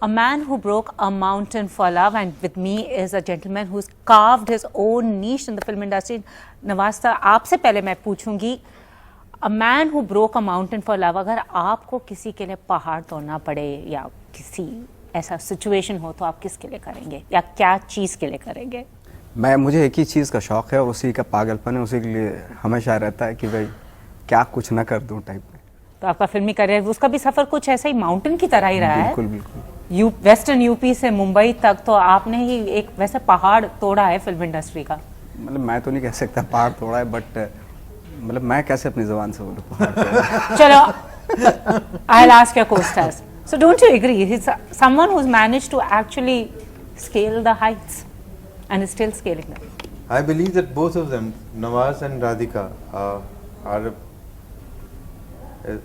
A man who broke a mountain for love, and with me is a gentleman who's carved his own niche in the film industry. Nawaz sir, आपसे पहले मैं पूछूंगी, a man who broke a mountain for love, अगर आपको किसी के लिए पहाड़ तोड़ना पड़े या किसी ऐसा सिचुएशन हो तो आप किसके लिए करेंगे या क्या चीज़ के लिए करेंगे? मुझे एक ही चीज़ का शौक़ है और उसी का पागलपन है, उसी के लिए हमेशा रहता है कि भाई क्या कुछ ना कर दूं टाइप में। तो आपका फिल्मी करियर, उसका भी सफ़र कुछ ऐसा ही माउंटेन की तरह ही रहा है। बिल्कुल बिल्कुल। वेस्टर्न यूपी से मुंबई तक तो आपने ही एक वैसे पहाड़ तोड़ा है फिल्म इंडस्ट्री का। मतलब मैं तो नहीं कह सकता पहाड़ तोड़ा है, बट मतलब मैं कैसे अपनी ज़बान से बोलूं पहाड़ तोड़ा। चलो, I'll ask your co-stars. So don't you agree? He's someone who's managed to actually scale the heights and is still scaling them. I believe that both of them, Nawaz and Radhika,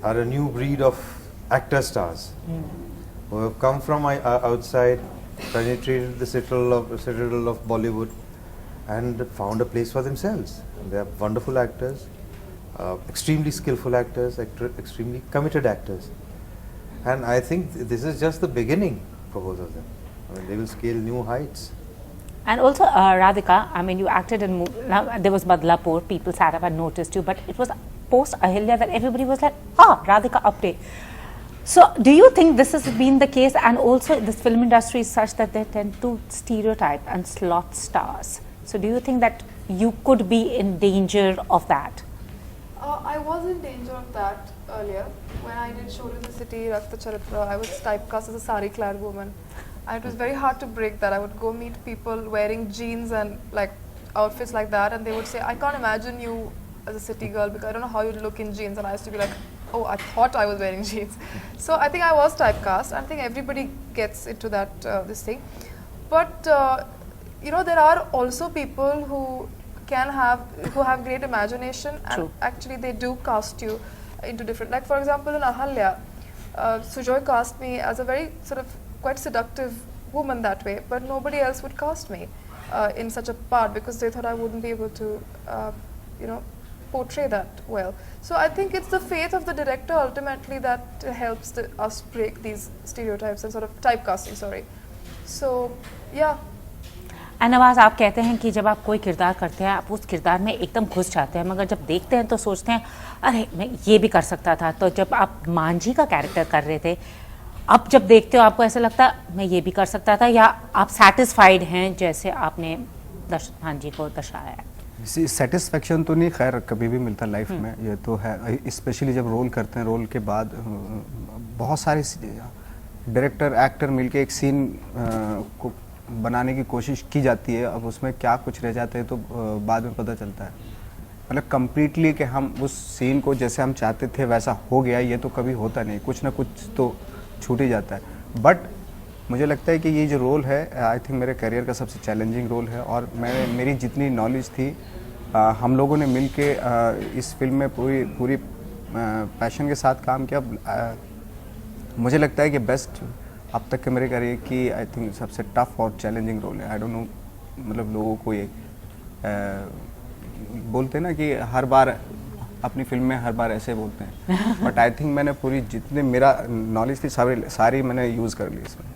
are a new breed of actor stars who have come from outside, penetrated the citadel of Bollywood, and found a place for themselves. They are wonderful actors, extremely skillful actors, extremely committed actors, and I think this is just the beginning for both of them. I mean, they will scale new heights. And also, Radhika, I mean, you acted in, there was Badlapur, people sat up and noticed you, but it was post Ahilya that everybody was like, Radhika Apte. So, do you think this has been the case? And also, this film industry is such that they tend to stereotype and slot stars. So, do you think that you could be in danger of that? I was in danger of that earlier. When I did Show to the City, Rakta Charitra, I was typecast as a sari-clad woman. And it was very hard to break that. I would go meet people wearing jeans and like outfits like that, and they would say, I can't imagine you as a city girl because I don't know how you'd look in jeans. And I used to be like, oh, I thought I was wearing jeans. So I think I was typecast. I think everybody gets into that this thing. But you know, there are also people who have great imagination, and True. actually they do cast you into different. Like for example, in Ahalya, Sujoy cast me as a very sort of quite seductive woman that way, but nobody else would cast me in such a part because they thought I wouldn't be able to, you know, portray that well. So I think it's the faith of the director ultimately that helps us break these stereotypes and sort of typecasting. Sorry. So yeah. Nawaz, आप कहते हैं कि जब आप कोई किरदार करते हैं आप उस किरदार में एकदम घुस जाते हैं, मगर जब देखते हैं तो सोचते हैं अरे मैं ये भी कर सकता था। तो जब आप मांझी का कैरेक्टर कर रहे थे, अब जब देखते हो आपको ऐसा लगता मैं ये भी कर सकता था, या आप सेटिस्फाइड हैं जैसे आपने दशरथ मांझी को दर्शाया है? सेटिस्फेक्शन तो नहीं खैर कभी भी मिलता लाइफ में, ये तो है। स्पेशली जब रोल करते हैं, रोल के बाद बहुत सारे डायरेक्टर एक्टर मिलके एक सीन को बनाने की कोशिश की जाती है। अब उसमें क्या कुछ रह जाते हैं तो बाद में पता चलता है। मतलब कम्प्लीटली कि हम उस सीन को जैसे हम चाहते थे वैसा हो गया, ये तो कभी होता नहीं, कुछ ना कुछ तो छूट ही जाता है। बट मुझे लगता है कि ये जो रोल है, आई थिंक मेरे करियर का सबसे चैलेंजिंग रोल है, और मेरी जितनी नॉलेज थी हम लोगों ने मिल के इस फिल्म में पूरी पैशन के साथ काम किया। मुझे लगता है कि बेस्ट अब तक के मेरे करियर की आई थिंक सबसे टफ और चैलेंजिंग रोल है। आई डोंट नो, मतलब लोगों को ये बोलते हैं ना कि हर बार अपनी फिल्म में हर बार ऐसे बोलते हैं, बट आई थिंक मैंने पूरी जितने मेरा नॉलेज थी सारी मैंने यूज़ कर ली इसमें।